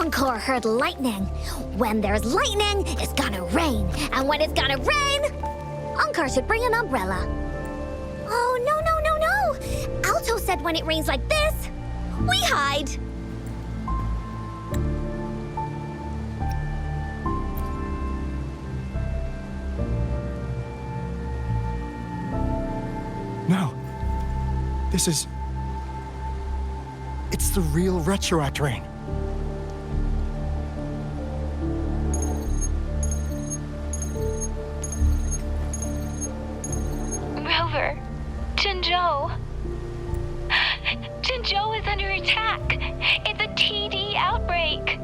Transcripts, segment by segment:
Encore heard lightning. When there's lightning, it's gonna rain. And when it's gonna rain, Encore should bring an umbrella. Oh, no. Alto said when it rains like this, we hide. No. It's the real Retroact rain. Rover, Jinzhou. Jinzhou is under attack. It's a TD outbreak.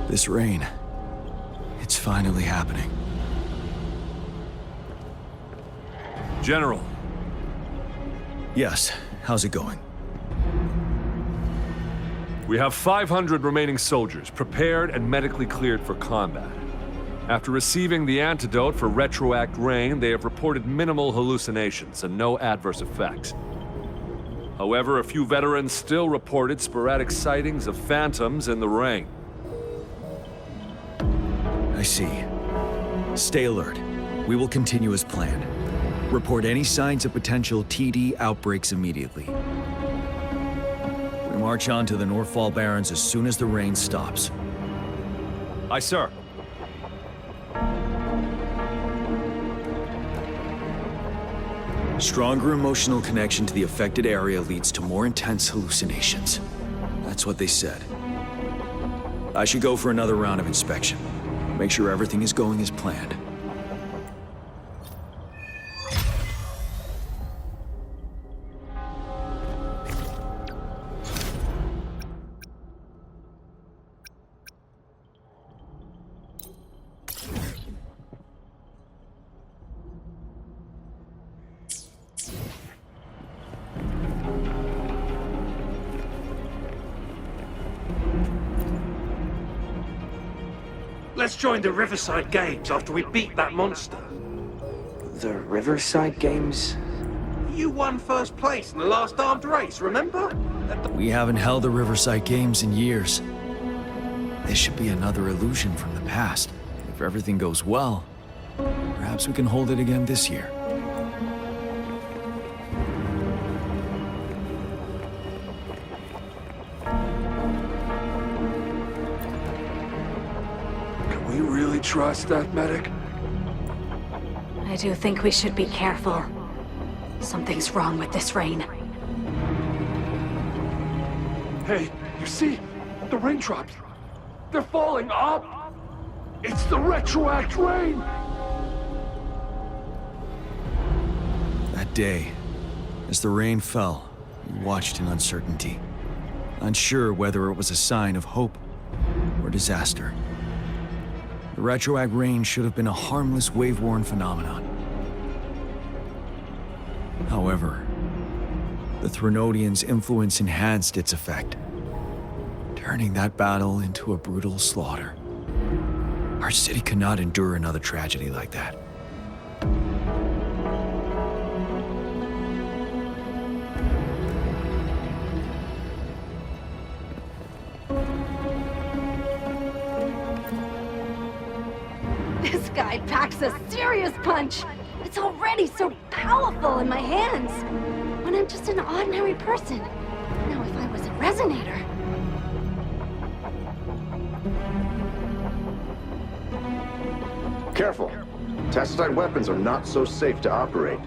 This rain, it's finally happening. General. Yes, how's it going? We have 500 remaining soldiers, prepared and medically cleared for combat. After receiving the antidote for Retroact rain, they have reported minimal hallucinations and no adverse effects. However, a few veterans still reported sporadic sightings of phantoms in the rain. I see. Stay alert. We will continue as planned. Report any signs of potential TD outbreaks immediately. We march on to the Northfall Barrens as soon as the rain stops. Aye, sir. Stronger emotional connection to the affected area leads to more intense hallucinations. That's what they said. I should go for another round of inspection. Make sure everything is going as planned. Let's join the Riverside Games after we beat that monster. The Riverside Games? You won first place in the last armed race, remember? We haven't held the Riverside Games in years. This should be another illusion from the past. If everything goes well, perhaps we can hold it again this year. Can we really trust that medic? I do think we should be careful. Something's wrong with this rain. Hey, you see? The raindrops. They're falling up! It's the Retroact rain! That day, as the rain fell, we watched in uncertainty, unsure whether it was a sign of hope or disaster. The Retroact rain should have been a harmless wave-worn phenomenon. However, the Threnodians' influence enhanced its effect, turning that battle into a brutal slaughter. Our city cannot endure another tragedy like that. This guy packs a serious punch. It's already so powerful in my hands. When I'm just an ordinary person. Now if I was a resonator. Careful. Tacitite weapons are not so safe to operate.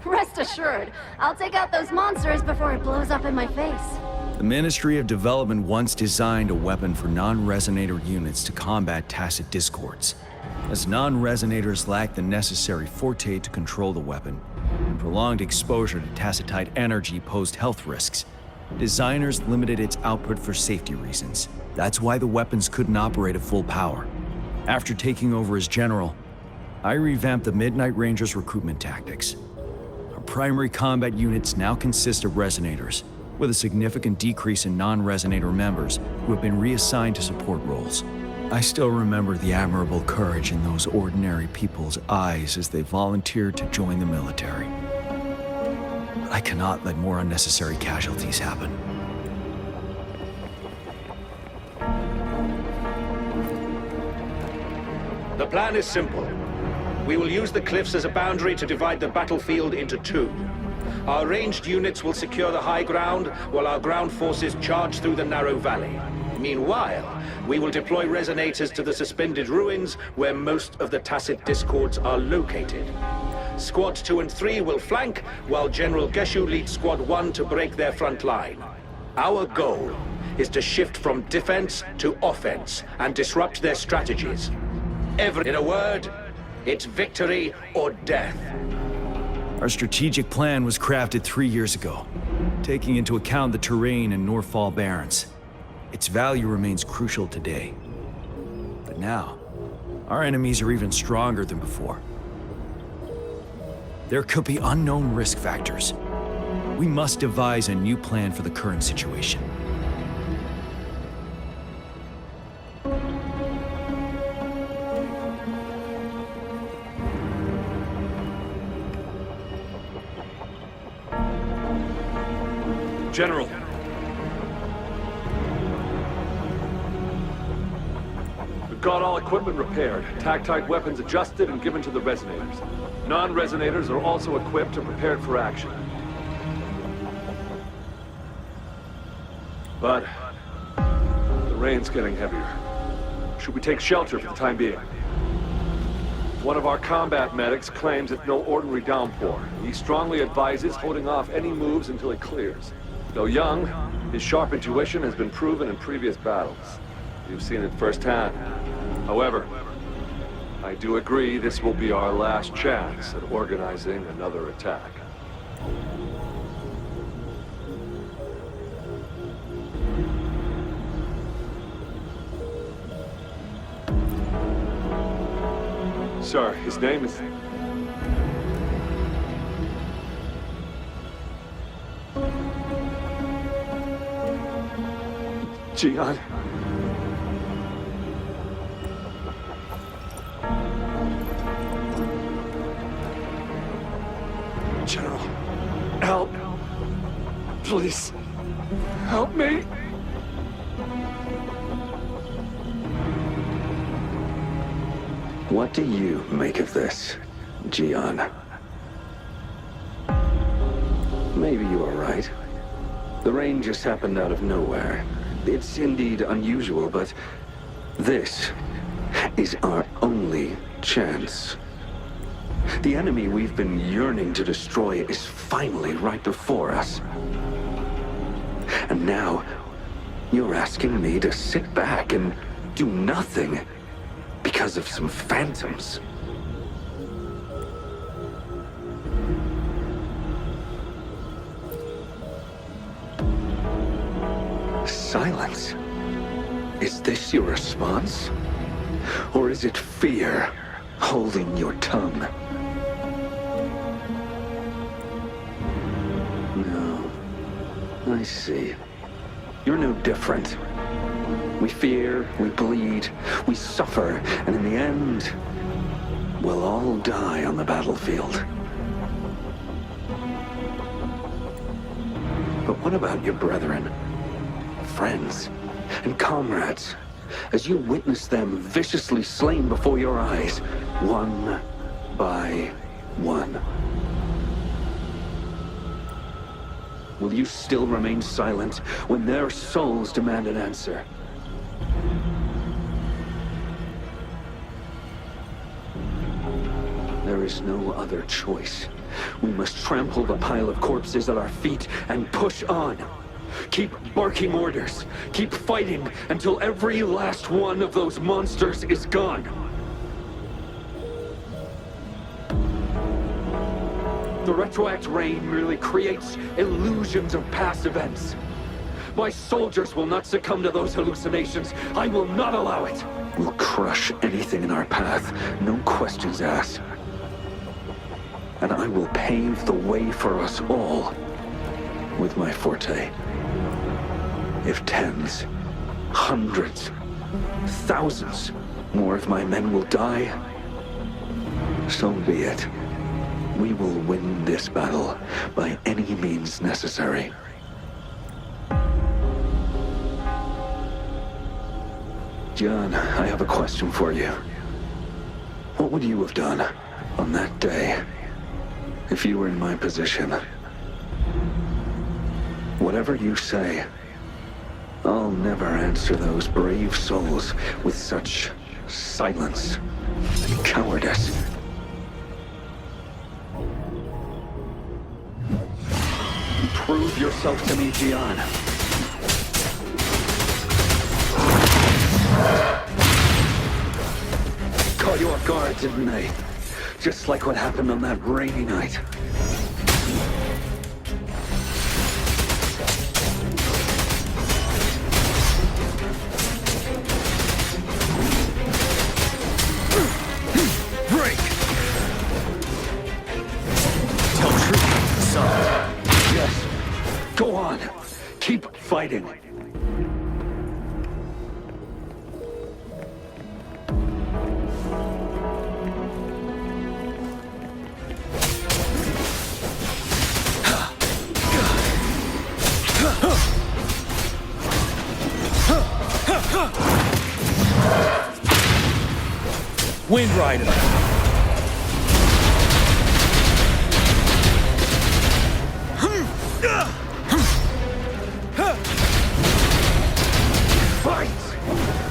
Rest assured, I'll take out those monsters before it blows up in my face. The Ministry of Development once designed a weapon for non-resonator units to combat tacit discords. As non-resonators lack the necessary forte to control the weapon, and prolonged exposure to tacitite energy posed health risks, designers limited its output for safety reasons. That's why the weapons couldn't operate at full power. After taking over as general, I revamped the Midnight Rangers' recruitment tactics. Our primary combat units now consist of resonators, with a significant decrease in non-resonator members who have been reassigned to support roles. I still remember the admirable courage in those ordinary people's eyes as they volunteered to join the military. But I cannot let more unnecessary casualties happen. The plan is simple. We will use the cliffs as a boundary to divide the battlefield into two. Our ranged units will secure the high ground, while our ground forces charge through the narrow valley. Meanwhile, we will deploy resonators to the suspended ruins where most of the Tacit Discords are located. Squads 2 and 3 will flank, while General Geshu leads Squad 1 to break their front line. Our goal is to shift from defense to offense and disrupt their strategies. In a word, it's victory or death. Our strategic plan was crafted 3 years ago, taking into account the terrain in Norfall Barrens. Its value remains crucial today. But now, our enemies are even stronger than before. There could be unknown risk factors. We must devise a new plan for the current situation. General. We've got all equipment repaired, tactite weapons adjusted and given to the resonators. Non-resonators are also equipped and prepared for action. But the rain's getting heavier. Should we take shelter for the time being? One of our combat medics claims it's no ordinary downpour. He strongly advises holding off any moves until it clears. Though young, his sharp intuition has been proven in previous battles. You've seen it firsthand. However, I do agree this will be our last chance at organizing another attack. Sir, his name is... Jian. General, help. Please, help me. What do you make of this, Jian? Maybe you are right. The rain just happened out of nowhere. It's indeed unusual, but this is our only chance. The enemy we've been yearning to destroy is finally right before us. And now, you're asking me to sit back and do nothing because of some phantoms. Silence. Is this your response? Or is it fear holding your tongue? No. I see. You're no different. We fear, we bleed, we suffer, and in the end, we'll all die on the battlefield. But what about your brethren? Friends and comrades, as you witness them viciously slain before your eyes, one by one. Will you still remain silent when their souls demand an answer? There is no other choice. We must trample the pile of corpses at our feet and push on. Keep barking orders. Keep fighting until every last one of those monsters is gone. The retroact rain merely creates illusions of past events. My soldiers will not succumb to those hallucinations. I will not allow it. We'll crush anything in our path, no questions asked. And I will pave the way for us all with my forte. If tens, hundreds, thousands more of my men will die, so be it. We will win this battle by any means necessary. John, I have a question for you. What would you have done on that day if you were in my position? Whatever you say, I'll never answer those brave souls with such silence and cowardice. Prove yourself to me, Gian. Caught you off guard, didn't they? Just like what happened on that rainy night. Break! Tell truth, son. Yes. Go on. Keep fighting. Wind Rider! Fight!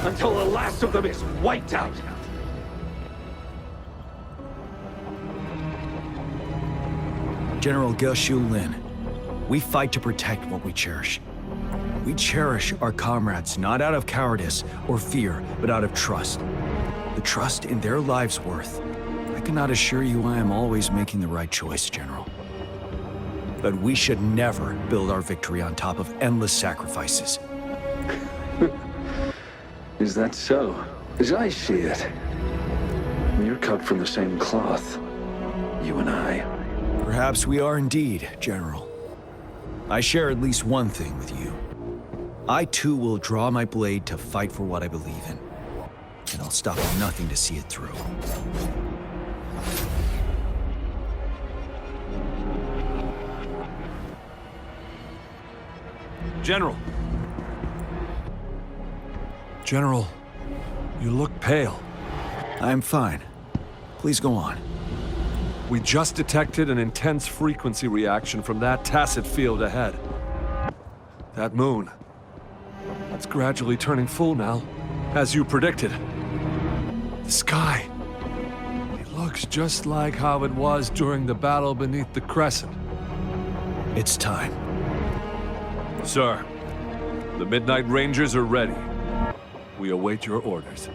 Until the last of them is wiped out! General Ge Lin, we fight to protect what we cherish. We cherish our comrades not out of cowardice or fear, but out of trust. The trust in their lives' worth. I cannot assure you I am always making the right choice, General. But we should never build our victory on top of endless sacrifices. Is that so? As I see it, you're cut from the same cloth, you and I. Perhaps we are indeed, General. I share at least one thing with you. I too will draw my blade to fight for what I believe in. And I'll stop at nothing to see it through. General. General, you look pale. I'm fine. Please go on. We just detected an intense frequency reaction from that tacit field ahead. That moon. It's gradually turning full now, as you predicted. The sky. It looks just like how it was during the battle beneath the crescent. It's time. Sir, the Midnight Rangers are ready. We await your orders.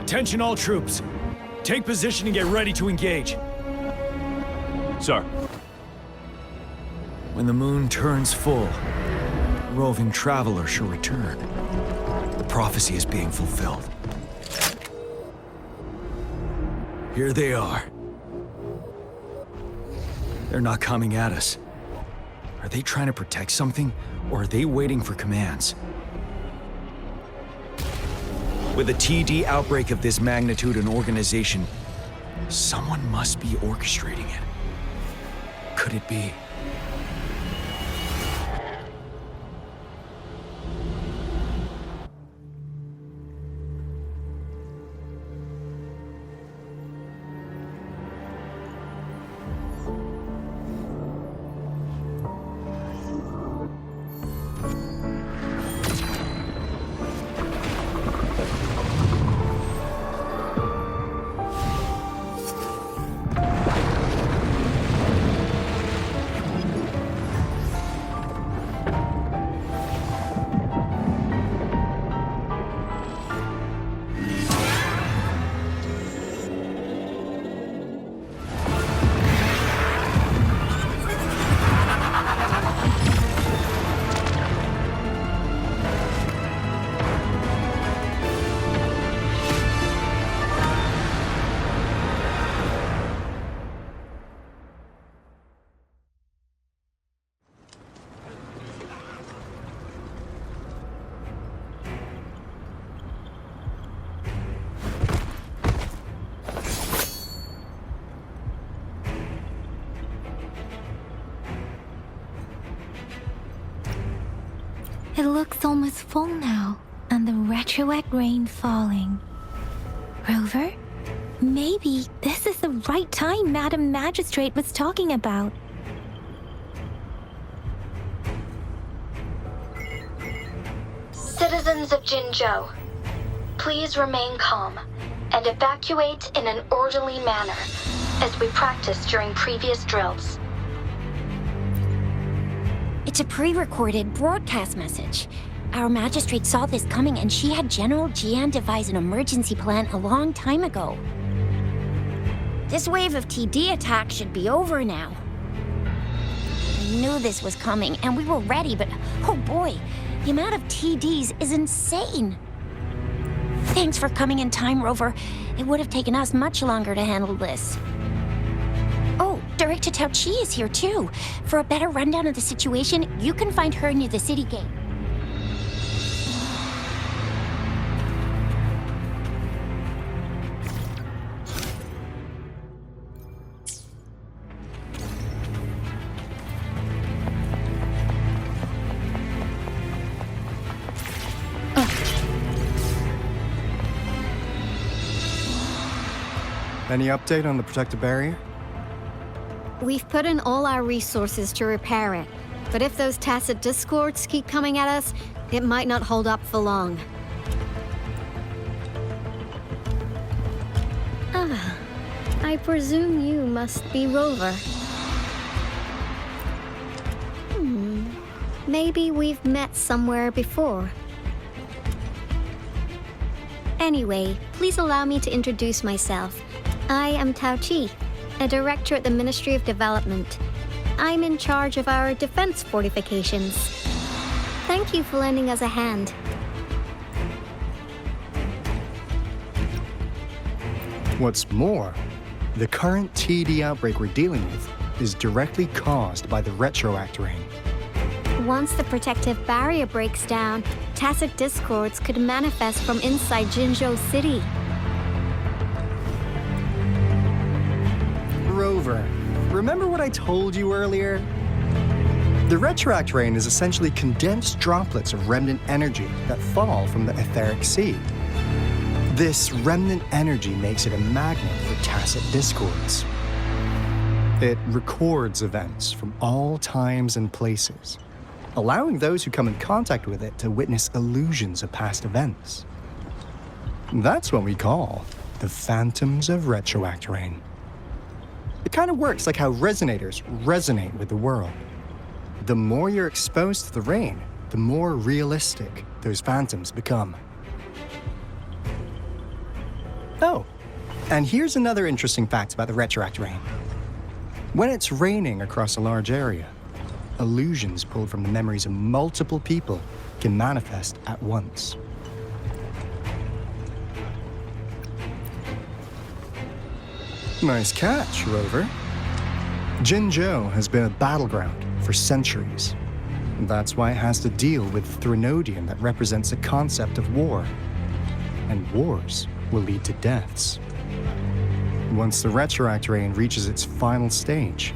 Attention all troops. Take position and get ready to engage. Sir. When the moon turns full, a roving traveler shall return. The prophecy is being fulfilled. Here they are. They're not coming at us. Are they trying to protect something, or are they waiting for commands? With a TD outbreak of this magnitude and organization, someone must be orchestrating it. Could it be? It looks almost full now, and the retroact rain falling. Rover, maybe this is the right time Madam Magistrate was talking about. Citizens of Jinzhou, please remain calm and evacuate in an orderly manner, as we practiced during previous drills. It's a pre-recorded broadcast message. Our magistrate saw this coming and she had General Jian devise an emergency plan a long time ago. This wave of TD attacks should be over now. I knew this was coming and we were ready, but oh boy, the amount of TDs is insane. Thanks for coming in time, Rover. It would have taken us much longer to handle this. Oh, Director Tao Chi is here too. For a better rundown of the situation, you can find her near the city gate. Any update on the protective barrier? We've put in all our resources to repair it, but if those tacit discords keep coming at us, it might not hold up for long. Ah, I presume you must be Rover. Maybe we've met somewhere before. Anyway, please allow me to introduce myself. I am Tao Chi, a director at the Ministry of Development. I'm in charge of our defense fortifications. Thank you for lending us a hand. What's more, the current TD outbreak we're dealing with is directly caused by the retroact rain. Once the protective barrier breaks down, tacit discords could manifest from inside Jinzhou City. Rover, remember what I told you earlier? The retroact rain is essentially condensed droplets of remnant energy that fall from the etheric sea. This remnant energy makes it a magnet for tacit discords. It records events from all times and places, allowing those who come in contact with it to witness illusions of past events. That's what we call the phantoms of retroact rain. It kind of works like how resonators resonate with the world. The more you're exposed to the rain, the more realistic those phantoms become. Oh, and here's another interesting fact about the retroact rain. When it's raining across a large area, illusions pulled from the memories of multiple people can manifest at once. Nice catch, Rover. Jinzhou has been a battleground for centuries. That's why it has to deal with Threnodium that represents the concept of war. And wars will lead to deaths. Once the retroact rain reaches its final stage,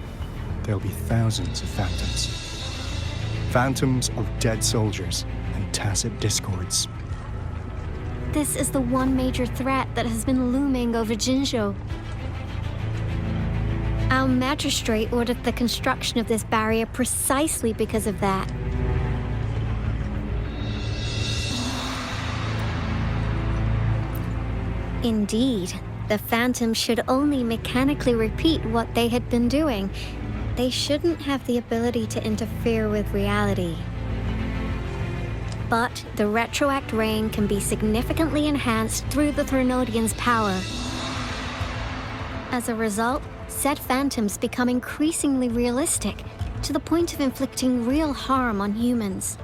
there'll be thousands of phantoms. Phantoms of dead soldiers and tacit discords. This is the one major threat that has been looming over Jinzhou. Our magistrate ordered the construction of this barrier precisely because of that. Indeed, the phantoms should only mechanically repeat what they had been doing. They shouldn't have the ability to interfere with reality. But the retroact rain can be significantly enhanced through the Threnodian's power. As a result, said phantoms become increasingly realistic, to the point of inflicting real harm on humans.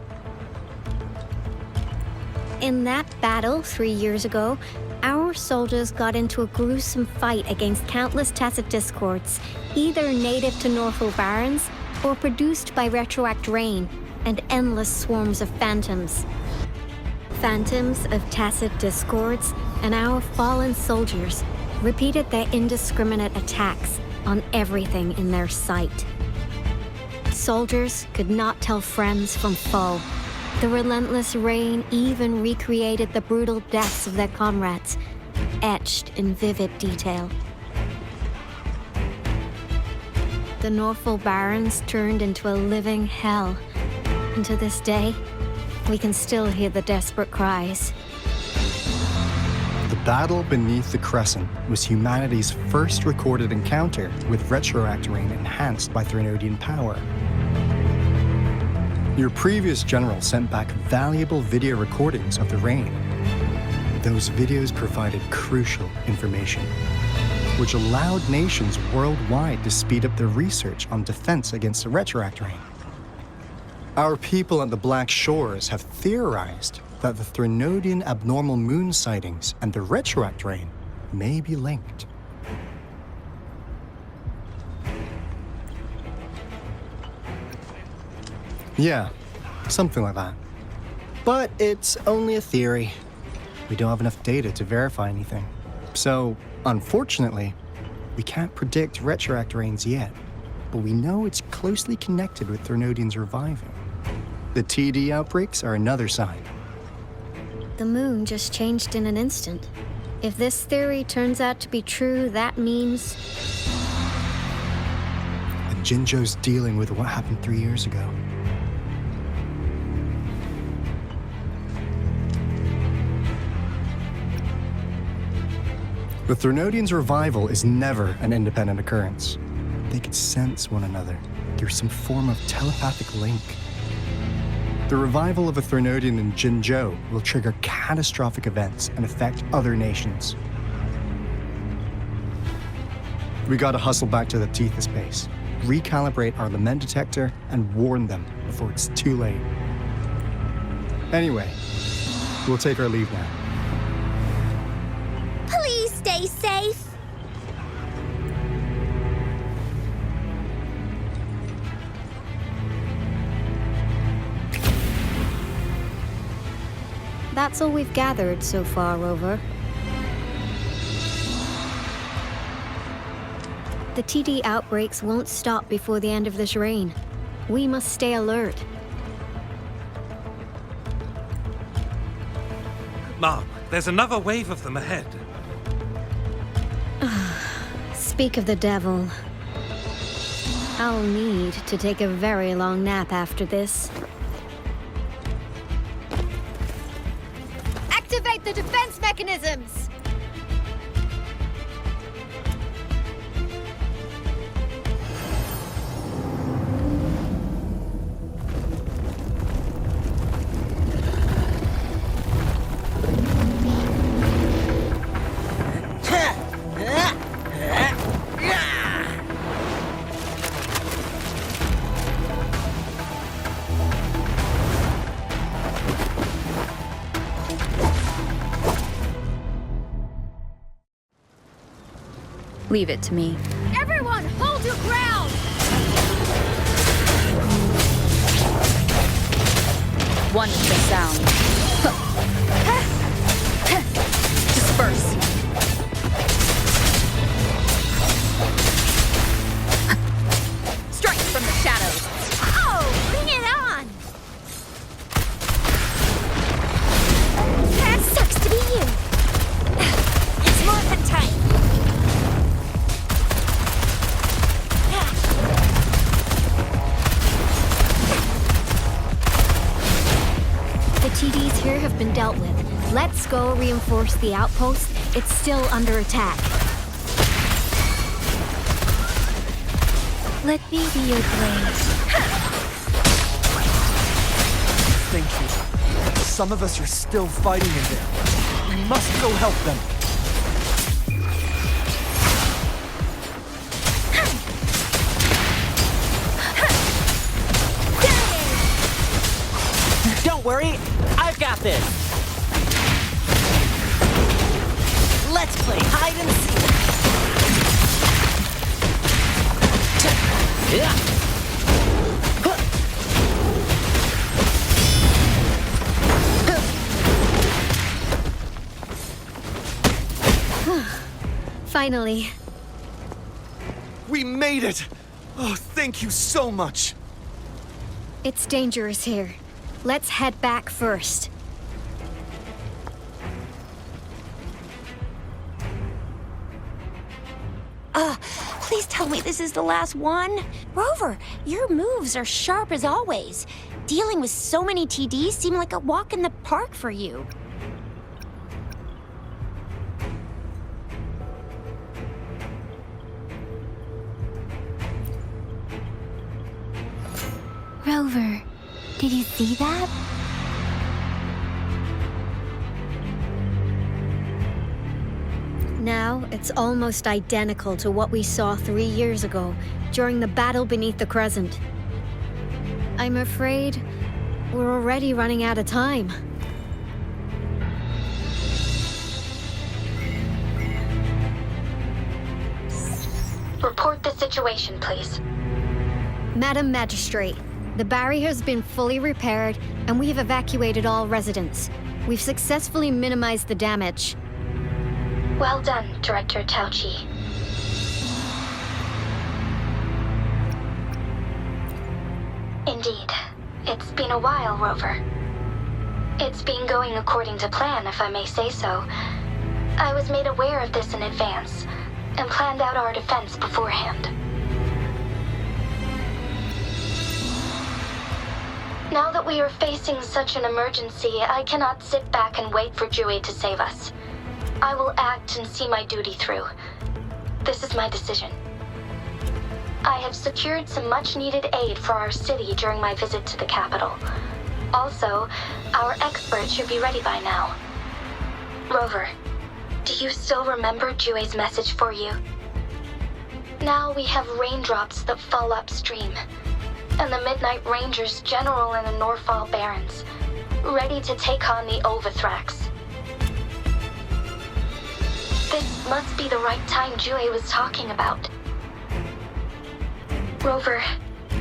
In that battle 3 years ago, our soldiers got into a gruesome fight against countless tacit discords, either native to Northwell Barrens or produced by retroact rain and endless swarms of phantoms. Phantoms of tacit discords and our fallen soldiers repeated their indiscriminate attacks on everything in their sight. Soldiers could not tell friends from foe. The relentless rain even recreated the brutal deaths of their comrades, etched in vivid detail. The Norfolk Barrens turned into a living hell, and to this day, we can still hear the desperate cries. The battle beneath the Crescent was humanity's first recorded encounter with retroact rain enhanced by Threnodian power. Your previous general sent back valuable video recordings of the rain. Those videos provided crucial information, which allowed nations worldwide to speed up their research on defense against the retroact rain. Our people at the Black Shores have theorized that the Threnodian abnormal moon sightings and the retroact rain may be linked. Yeah, something like that. But it's only a theory. We don't have enough data to verify anything. So, unfortunately, we can't predict retroact rains yet, but we know it's closely connected with Threnodians reviving. The TD outbreaks are another sign. The moon just changed in an instant. If this theory turns out to be true, that means... And Jinzhou's dealing with what happened 3 years ago. The Threnodians' revival is never an independent occurrence. They could sense one another through some form of telepathic link. The revival of a Threnodian in Jinzhou will trigger catastrophic events and affect other nations. We gotta hustle back to the Tethys base, recalibrate our lament detector, and warn them before it's too late. Anyway, we'll take our leave now. Please stay safe. That's all we've gathered so far, Rover. The TD outbreaks won't stop before the end of this reign. We must stay alert. Mom, there's another wave of them ahead. Speak of the devil. I'll need to take a very long nap after this. Activate the defense mechanisms! Leave it to me. Everyone, hold your ground! One with the sound. Disperse. Strike from the shadows. Oh, bring it on! That sucks to be you. It's more than time. The TDs here have been dealt with. Let's go reinforce the outpost. It's still under attack. Let me be your blade. Thank you. Some of us are still fighting in there. We must go help them. Don't worry, I've got this. Let's play hide and seek. Finally. We made it! Oh, thank you so much. It's dangerous here. Let's head back first. Please tell me this is the last one. Rover, your moves are sharp as always. Dealing with so many TDs seem like a walk in the park for you. Rover, did you see that? Now, it's almost identical to what we saw 3 years ago, during the battle beneath the Crescent. I'm afraid we're already running out of time. Report the situation, please. Madam Magistrate, the barrier has been fully repaired, and we have evacuated all residents. We've successfully minimized the damage. Well done, Director Tauchi. Indeed. It's been a while, Rover. It's been going according to plan, if I may say so. I was made aware of this in advance, and planned out our defense beforehand. Now that we are facing such an emergency, I cannot sit back and wait for Jue to save us. I will act and see my duty through. This is my decision. I have secured some much-needed aid for our city during my visit to the capital. Also, our expert should be ready by now. Rover, do you still remember Jue's message for you? Now we have raindrops that fall upstream, and the Midnight Rangers general in the Norfall Barrens, ready to take on the Overthrax. This must be the right time Jue was talking about. Rover,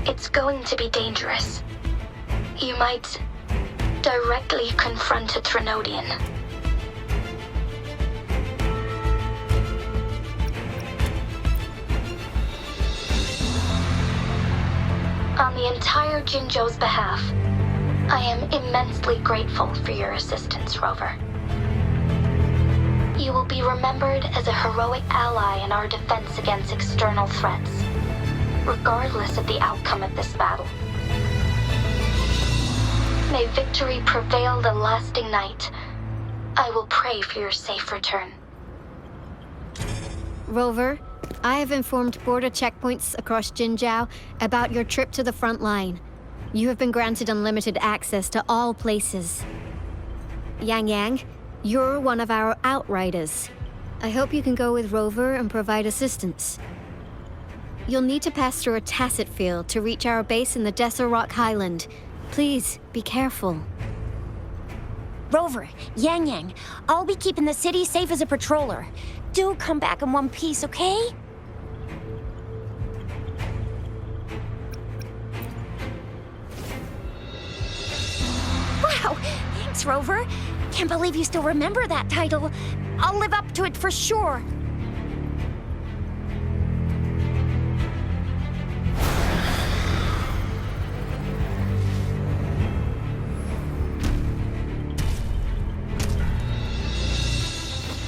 it's going to be dangerous. You might directly confront a Trinodian. On the entire Jinzhou's behalf, I am immensely grateful for your assistance, Rover. You will be remembered as a heroic ally in our defense against external threats, regardless of the outcome of this battle. May victory prevail the lasting night. I will pray for your safe return. Rover, I have informed border checkpoints across Jinzhou about your trip to the front line. You have been granted unlimited access to all places. Yang Yang, you're one of our outriders. I hope you can go with Rover and provide assistance. You'll need to pass through a tacit field to reach our base in the Desert Rock Highland. Please, be careful. Rover, Yang Yang, I'll be keeping the city safe as a patroller. Do come back in one piece, okay? Wow, thanks, Rover. Can't believe you still remember that title. I'll live up to it for sure.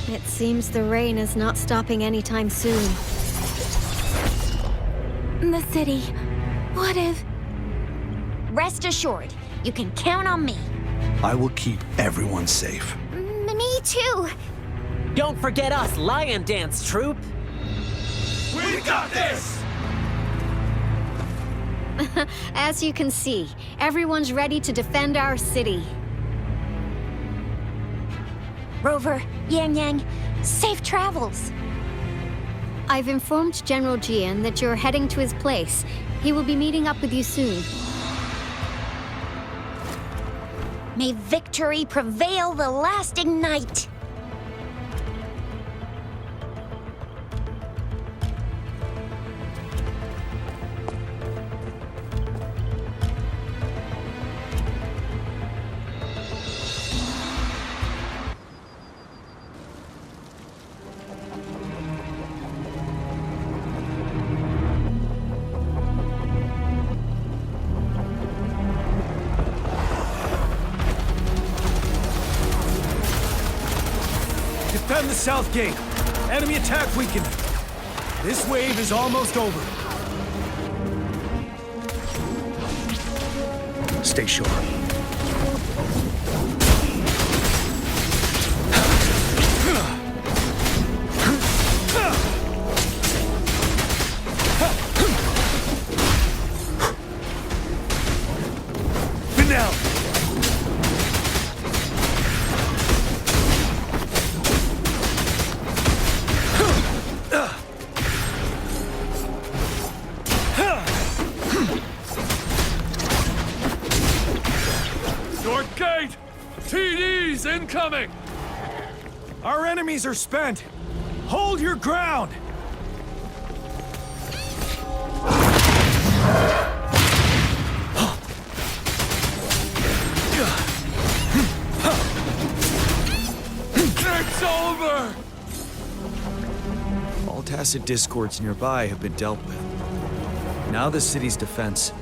It seems the rain is not stopping anytime soon. The city. What if... Rest assured, you can count on me. I will keep everyone safe. Me too. Don't forget us, Lion Dance Troop. We got this! As you can see, everyone's ready to defend our city. Rover, Yang Yang, safe travels. I've informed General Jian that you're heading to his place. He will be meeting up with you soon. May victory prevail the lasting night. Defend the south gate. Enemy attack weakening. This wave is almost over. Stay sure. Now. North gate! TDs incoming! Our enemies are spent. Hold your ground. It's over! All tacit discords nearby have been dealt with. Now the city's defense.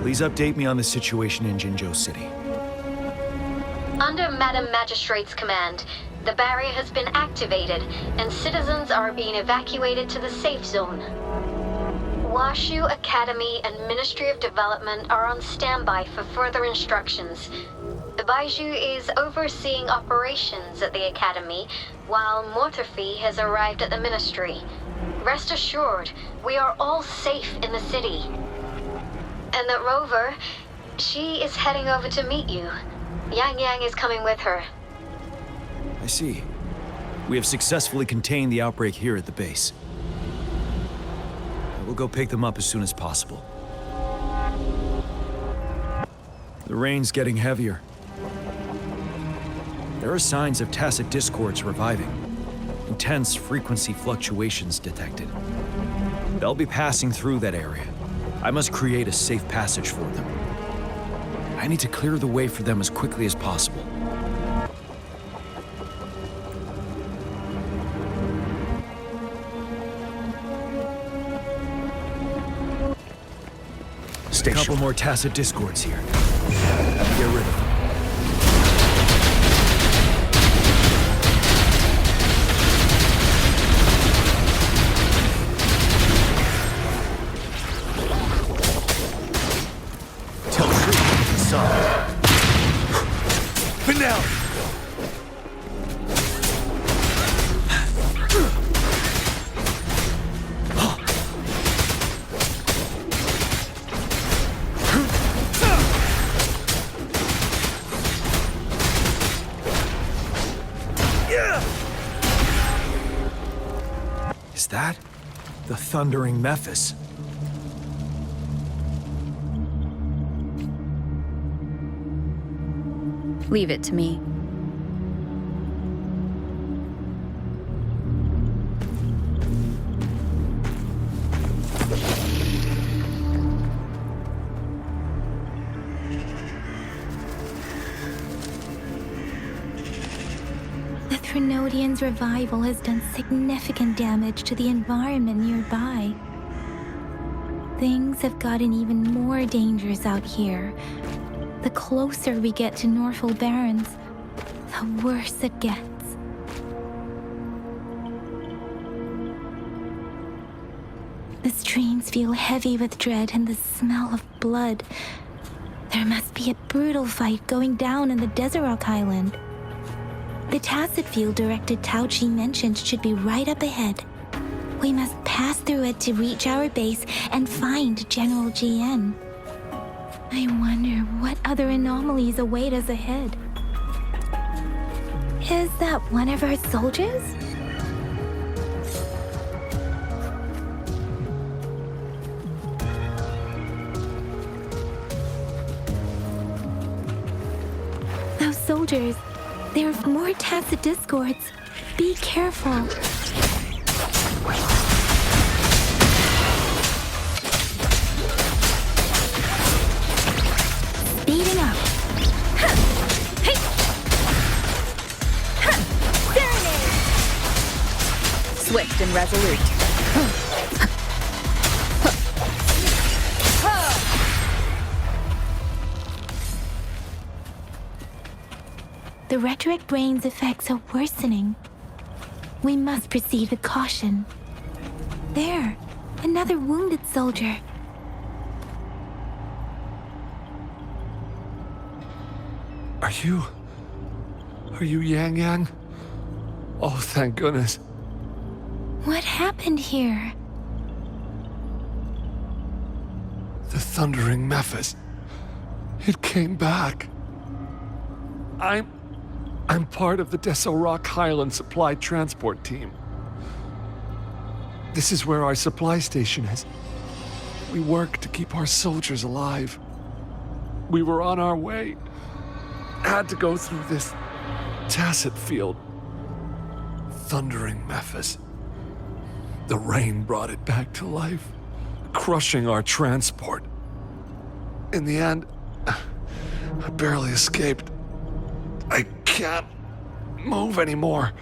Please update me on the situation in Jinzhou City. Under Madam Magistrate's command, the barrier has been activated, and citizens are being evacuated to the safe zone. Washu Academy and Ministry of Development are on standby for further instructions. Baiju is overseeing operations at the Academy, while Mortarfi has arrived at the Ministry. Rest assured, we are all safe in the city. And that Rover, she is heading over to meet you. Yang Yang is coming with her. I see. We have successfully contained the outbreak here at the base. I will go pick them up as soon as possible. The rain's getting heavier. There are signs of tacit discords reviving. Intense frequency fluctuations detected. They'll be passing through that area. I must create a safe passage for them. I need to clear the way for them as quickly as possible. A couple more tacit discords here. Get rid of them. Tell the truth, son. But now. Is that the thundering Mephis? Leave it to me. The Threnodian's revival has done significant damage to the environment nearby. Things have gotten even more dangerous out here. The closer we get to Norfolk Barrens, the worse it gets. The streams feel heavy with dread and the smell of blood. There must be a brutal fight going down in the Desert Island. The tacit field Director Tauchi mentioned should be right up ahead. We must pass through it to reach our base and find General GN. I wonder what other anomalies await us ahead. Is that one of our soldiers? Those soldiers, there are more tacit discords. Be careful. Speeding up. Swift and resolute. The retroact rain's effects are worsening. We must proceed with caution. There, another wounded soldier. Are you Yang Yang? Oh, thank goodness. What happened here? The Thundering Mephis. It came back. I'm part of the Desorock Highland Supply Transport Team. This is where our supply station is. We work to keep our soldiers alive. We were on our way. Had to go through this tacit field. Thundering Mephis. The rain brought it back to life, crushing our transport. In the end, I barely escaped. I can't move anymore.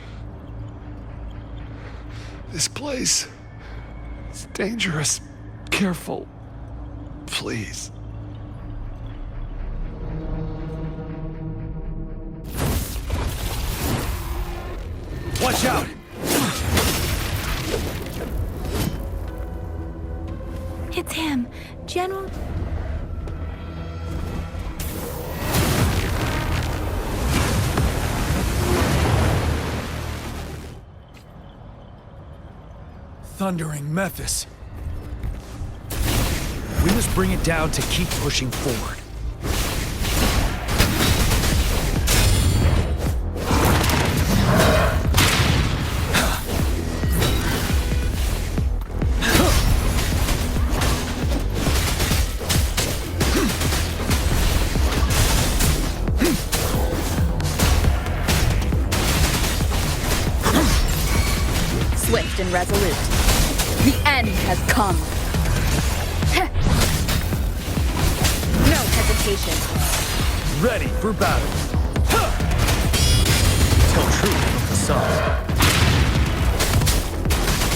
This place is dangerous. Careful, please. Watch out! It's him, General... Thundering Mephis. We must bring it down to keep pushing forward. Swift and resolute. The end has come. No hesitation. Ready for battle. Tell truth from facade.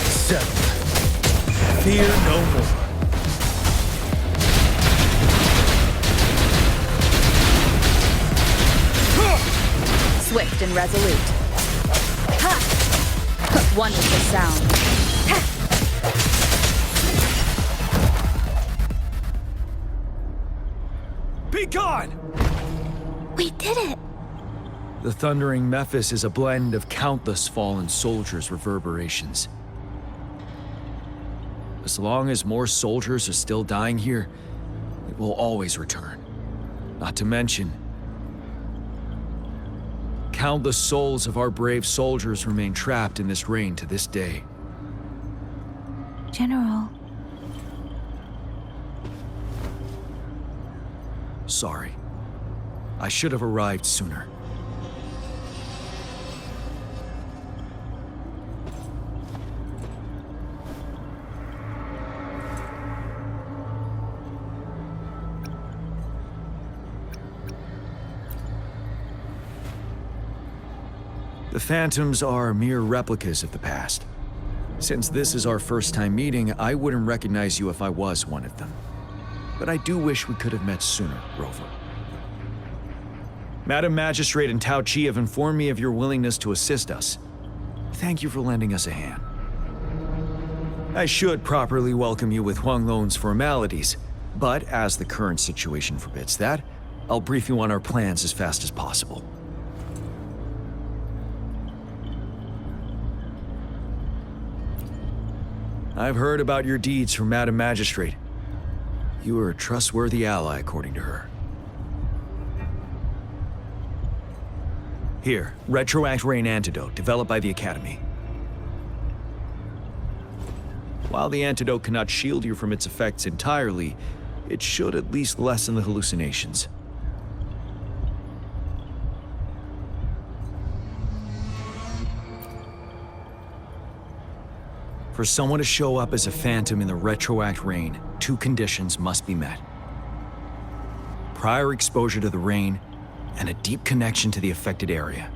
Settle. Fear no more. Swift and resolute. Ha! One with the sound. Be gone! We did it! The Thundering Mephis is a blend of countless fallen soldiers' reverberations. As long as more soldiers are still dying here, it will always return. Not to mention, countless souls of our brave soldiers remain trapped in this rain to this day. General... Sorry. I should have arrived sooner. The Phantoms are mere replicas of the past. Since this is our first time meeting, I wouldn't recognize you if I was one of them. But I do wish we could have met sooner, Rover. Madam Magistrate and Tao Chi have informed me of your willingness to assist us. Thank you for lending us a hand. I should properly welcome you with Huang Lon's formalities, but as the current situation forbids that, I'll brief you on our plans as fast as possible. I've heard about your deeds from Madam Magistrate. You are a trustworthy ally, according to her. Here, Retroact Rain Antidote, developed by the Academy. While the antidote cannot shield you from its effects entirely, it should at least lessen the hallucinations. For someone to show up as a phantom in the Retroact Rain, 2 conditions must be met. Prior exposure to the rain, and a deep connection to the affected area.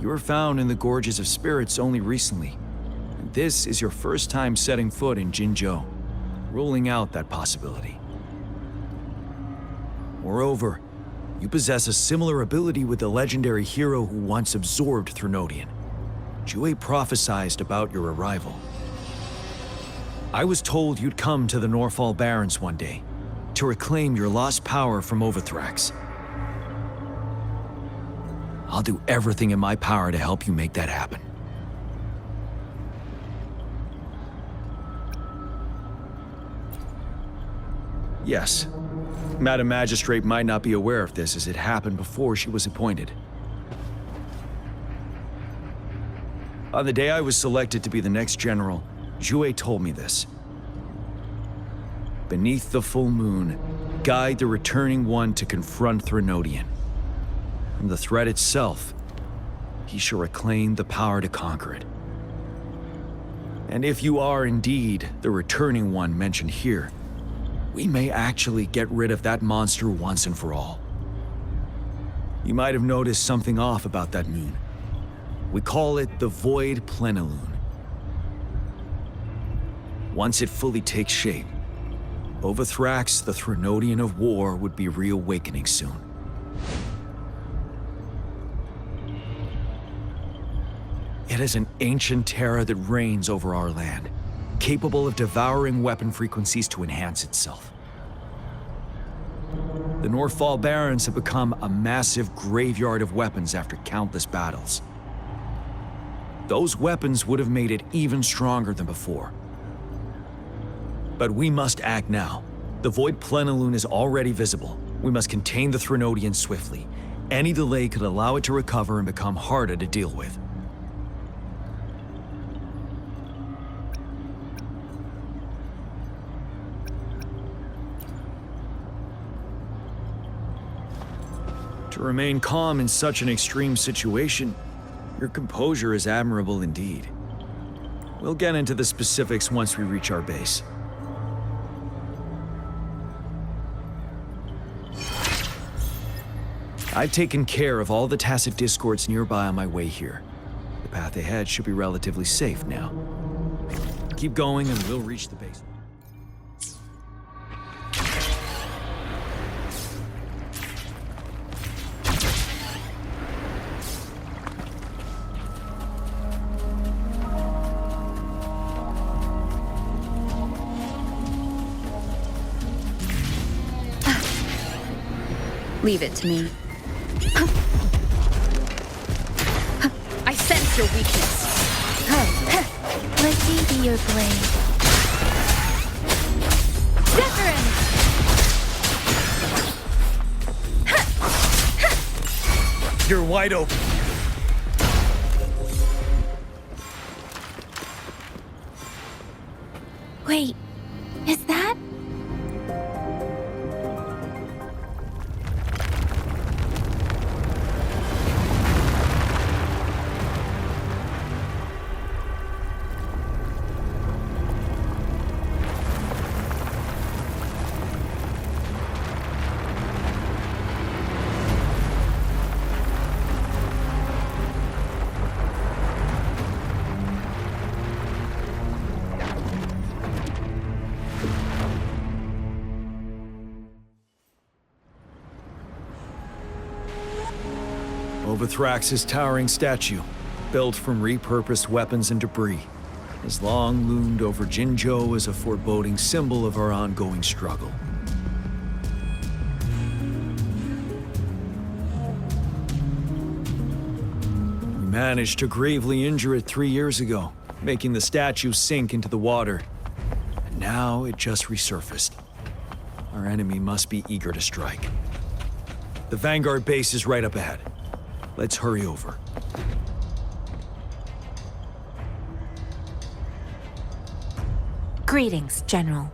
You were found in the Gorges of Spirits only recently, and this is your first time setting foot in Jinzhou, ruling out that possibility. Moreover, you possess a similar ability with the legendary hero who once absorbed Threnodian. Jinzhou prophesied about your arrival. I was told you'd come to the Norfall Barrens one day, to reclaim your lost power from Wuthering. I'll do everything in my power to help you make that happen. Yes, Madam Magistrate might not be aware of this as it happened before she was appointed. On the day I was selected to be the next general, Jinzhou told me this. Beneath the full moon, guide the returning one to confront Threnodian. From the threat itself, he shall reclaim the power to conquer it. And if you are indeed the returning one mentioned here, we may actually get rid of that monster once and for all. You might have noticed something off about that moon. We call it the Void Plenilune. Once it fully takes shape, Wuthering, the Threnodian of War, would be reawakening soon. It is an ancient terror that reigns over our land, capable of devouring weapon frequencies to enhance itself. The Norfall Barrens have become a massive graveyard of weapons after countless battles. Those weapons would have made it even stronger than before. But we must act now. The Void Plenilune is already visible. We must contain the Threnodian swiftly. Any delay could allow it to recover and become harder to deal with. To remain calm in such an extreme situation, your composure is admirable indeed. We'll get into the specifics once we reach our base. I've taken care of all the tacit discords nearby on my way here. The path ahead should be relatively safe now. Keep going and we'll reach the base. Leave it to me. I sense your weakness. Let me be your blade. Wuthering! You're wide open. Wait, is that? Wuthrax's towering statue, built from repurposed weapons and debris, has long loomed over Jinzhou as a foreboding symbol of our ongoing struggle. We managed to gravely injure it 3 years ago, making the statue sink into the water. And now it just resurfaced. Our enemy must be eager to strike. The Vanguard base is right up ahead. Let's hurry over. Greetings, General.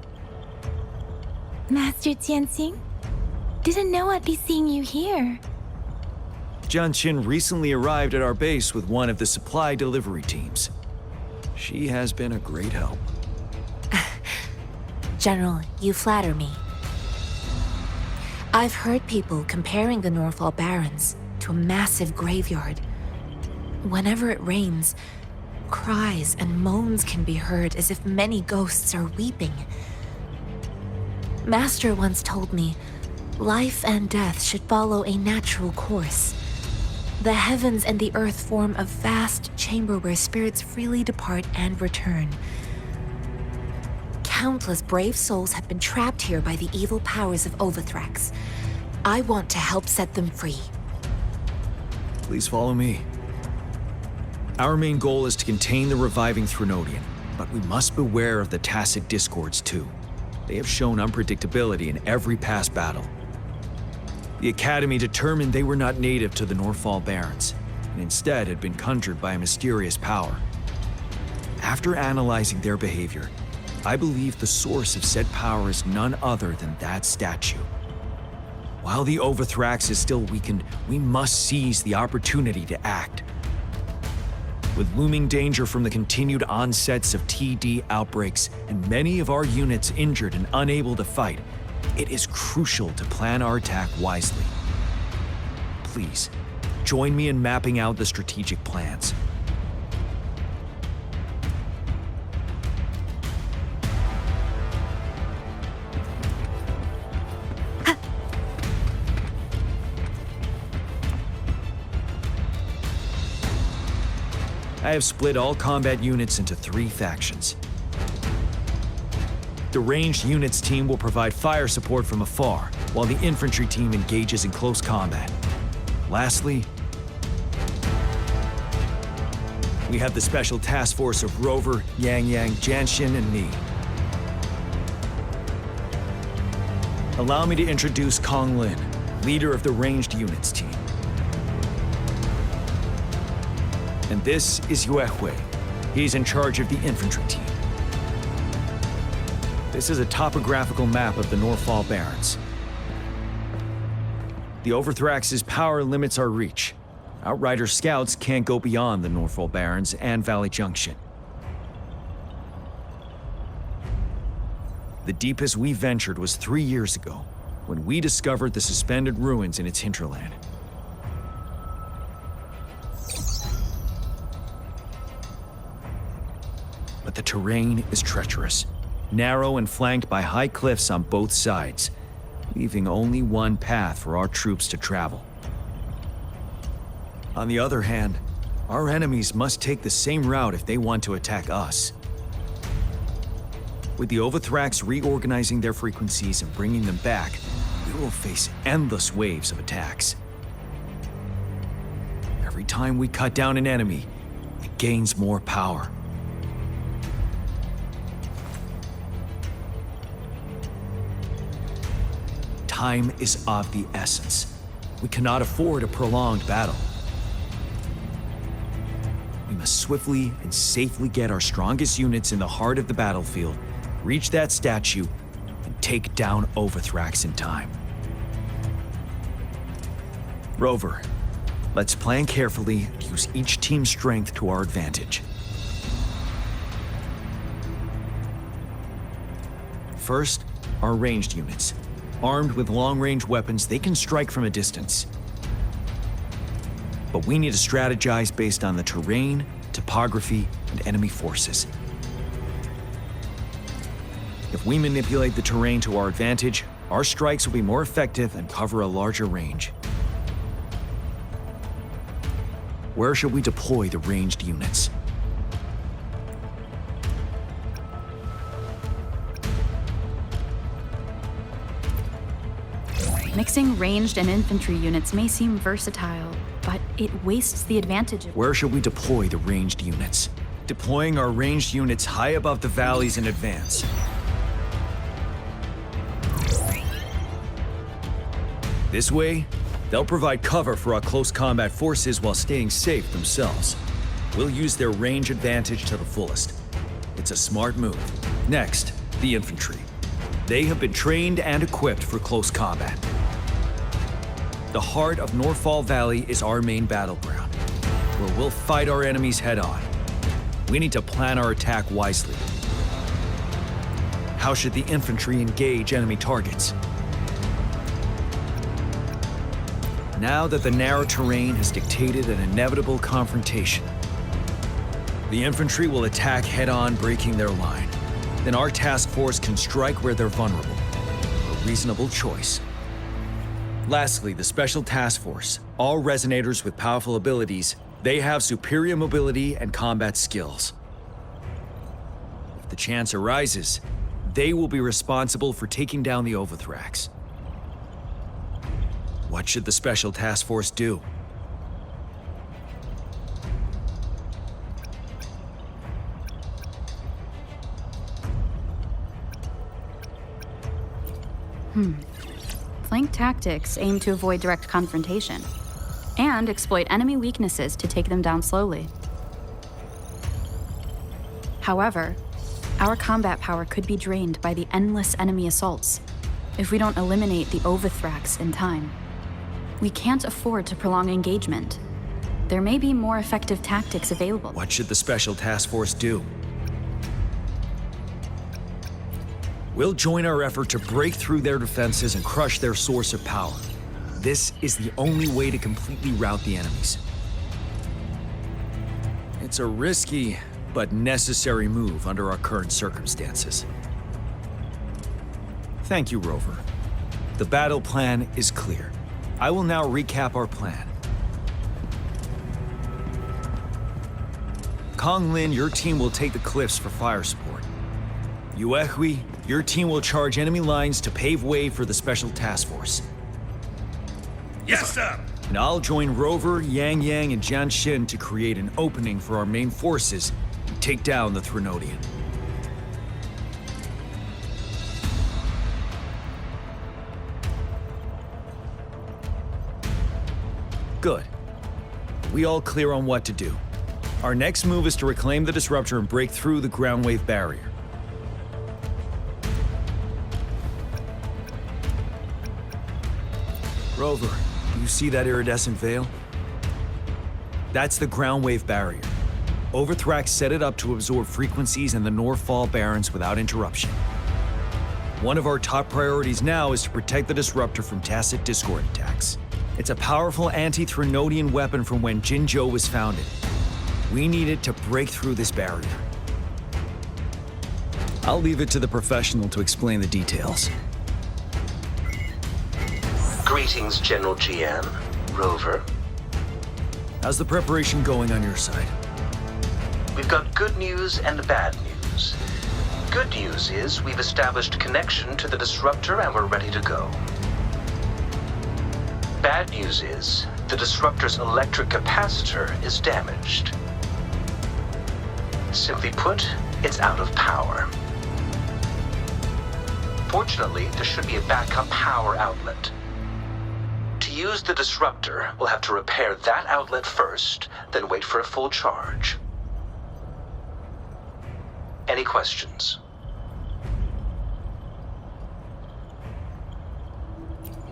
Master Jianxing? Didn't know I'd be seeing you here. Jianqin recently arrived at our base with one of the supply delivery teams. She has been a great help. General, you flatter me. I've heard people comparing the Norfall Barrens to a massive graveyard. Whenever it rains, cries and moans can be heard as if many ghosts are weeping. Master once told me Life and death should follow a natural course. The heavens and the earth form a vast chamber where spirits freely depart and return. Countless brave souls have been trapped here by the evil powers of Wuthering. I want to help set them free. Please follow me. Our main goal is to contain the reviving Threnodian, but we must beware of the Tacit Discords too. They have shown unpredictability in every past battle. The Academy determined they were not native to the Northfall Barrens, and instead had been conjured by a mysterious power. After analyzing their behavior, I believe the source of said power is none other than that statue. While the Overthrax is still weakened, we must seize the opportunity to act. With looming danger from the continued onsets of TD outbreaks and many of our units injured and unable to fight, it is crucial to plan our attack wisely. Please, join me in mapping out the strategic plans. I have split all combat units into 3 factions. The ranged units team will provide fire support from afar, while the infantry team engages in close combat. Lastly, we have the special task force of Rover, Yang Yang, Janshin, and me. Allow me to introduce Kong Lin, leader of the ranged units team. And this is Yue Hui. He's in charge of the infantry team. This is a topographical map of the Northfall Barrens. The Overthrax's power limits our reach. Outrider scouts can't go beyond the Northfall Barrens and Valley Junction. The deepest we ventured was 3 years ago, when we discovered the suspended ruins in its hinterland. But the terrain is treacherous, narrow and flanked by high cliffs on both sides, leaving only one path for our troops to travel. On the other hand, our enemies must take the same route if they want to attack us. With the Overthrax reorganizing their frequencies and bringing them back, we will face endless waves of attacks. Every time we cut down an enemy, it gains more power. Time is of the essence. We cannot afford a prolonged battle. We must swiftly and safely get our strongest units in the heart of the battlefield, reach that statue, and take down Overthrax in time. Rover, let's plan carefully and use each team's strength to our advantage. First, our ranged units. Armed with long-range weapons, they can strike from a distance. But we need to strategize based on the terrain, topography, and enemy forces. If we manipulate the terrain to our advantage, our strikes will be more effective and cover a larger range. Where should we deploy the ranged units? Mixing ranged and infantry units may seem versatile, but it wastes the advantage of— Where should we deploy the ranged units? Deploying our ranged units high above the valleys in advance. This way, they'll provide cover for our close combat forces while staying safe themselves. We'll use their range advantage to the fullest. It's a smart move. Next, the infantry. They have been trained and equipped for close combat. The heart of Northfall Valley is our main battleground, where we'll fight our enemies head-on. We need to plan our attack wisely. How should the infantry engage enemy targets? Now that the narrow terrain has dictated an inevitable confrontation, the infantry will attack head-on, breaking their line. Then our task force can strike where they're vulnerable. A reasonable choice. Lastly, the Special Task Force. All resonators with powerful abilities, they have superior mobility and combat skills. If the chance arises, they will be responsible for taking down the Overthrax. What should the Special Task Force do? Flank tactics aim to avoid direct confrontation and exploit enemy weaknesses to take them down slowly. However, our combat power could be drained by the endless enemy assaults if we don't eliminate the Overthrax in time. We can't afford to prolong engagement. There may be more effective tactics available. What should the Special Task Force do? We'll join our effort to break through their defenses and crush their source of power. This is the only way to completely rout the enemies. It's a risky but necessary move under our current circumstances. Thank you, Rover. The battle plan is clear. I will now recap our plan. Kong Lin, your team will take the cliffs for fire support. Yuehui, your team will charge enemy lines to pave way for the Special Task Force. Yes, sir! And I'll join Rover, Yang Yang, and Jian Xin to create an opening for our main forces and take down the Threnodian. Good. We all clear on what to do. Our next move is to reclaim the disruptor and break through the ground wave barrier. Rover, do you see that iridescent veil? That's the ground wave barrier. Overthrax set it up to absorb frequencies in the Northfall Barrens without interruption. One of our top priorities now is to protect the disruptor from tacit discord attacks. It's a powerful anti-Threnodian weapon from when Jinzhou was founded. We need it to break through this barrier. I'll leave it to the professional to explain the details. Greetings, General Jian. Rover. How's the preparation going on your side? We've got good news and bad news. Good news is we've established a connection to the disruptor and we're ready to go. Bad news is the disruptor's electric capacitor is damaged. Simply put, it's out of power. Fortunately, there should be a backup power outlet. To use the disruptor, we'll have to repair that outlet first, then wait for a full charge. Any questions?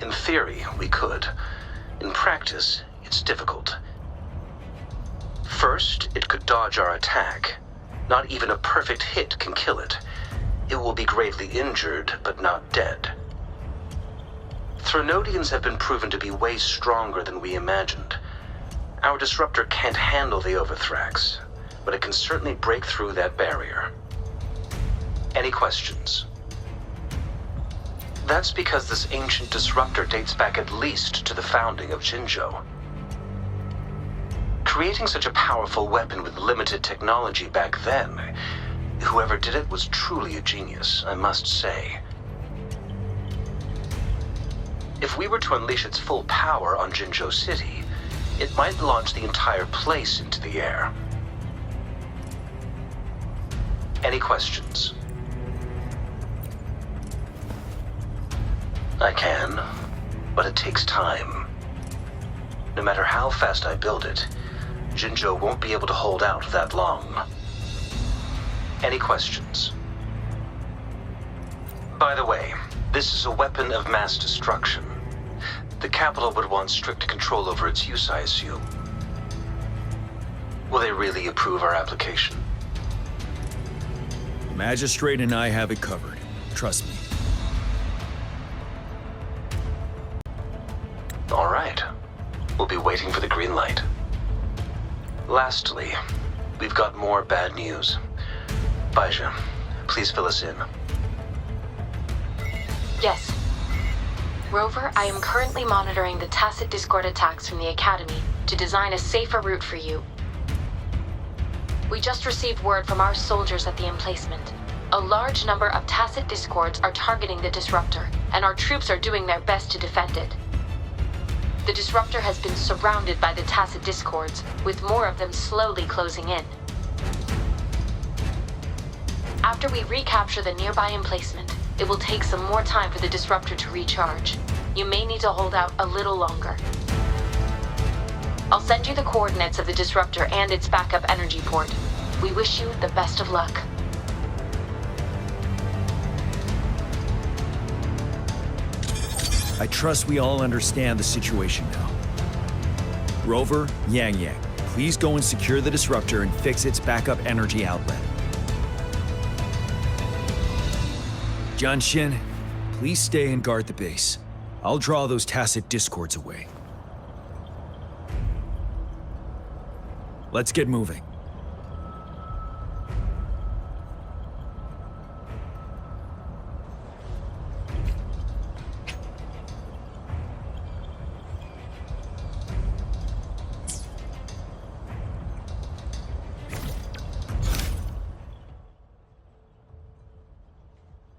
In theory, we could. In practice, it's difficult. First, it could dodge our attack. Not even a perfect hit can kill it. It will be gravely injured, but not dead. Threnodians have been proven to be way stronger than we imagined. Our disruptor can't handle the Overthrax, but it can certainly break through that barrier. Any questions? That's because this ancient disruptor dates back at least to the founding of Jinzhou. Creating such a powerful weapon with limited technology back then, whoever did it was truly a genius, I must say. If we were to unleash its full power on Jinzhou City, it might launch the entire place into the air. Any questions? I can, but it takes time. No matter how fast I build it, Jinzhou won't be able to hold out that long. Any questions? By the way, this is a weapon of mass destruction. The capital would want strict control over its use, I assume. Will they really approve our application? The Magistrate and I have it covered. Trust me. All right. We'll be waiting for the green light. Lastly, we've got more bad news. Baizha, please fill us in. Yes. Rover, I am currently monitoring the Tacit Discord attacks from the Academy to design a safer route for you. We just received word from our soldiers at the emplacement. A large number of Tacit Discords are targeting the Disruptor, and our troops are doing their best to defend it. The Disruptor has been surrounded by the Tacit Discords, with more of them slowly closing in. After we recapture the nearby emplacement, it will take some more time for the Disruptor to recharge. You may need to hold out a little longer. I'll send you the coordinates of the Disruptor and its backup energy port. We wish you the best of luck. I trust we all understand the situation now. Rover, Yang Yang, please go and secure the Disruptor and fix its backup energy outlet. Jianxin, please stay and guard the base. I'll draw those Tacit Discords away. Let's get moving.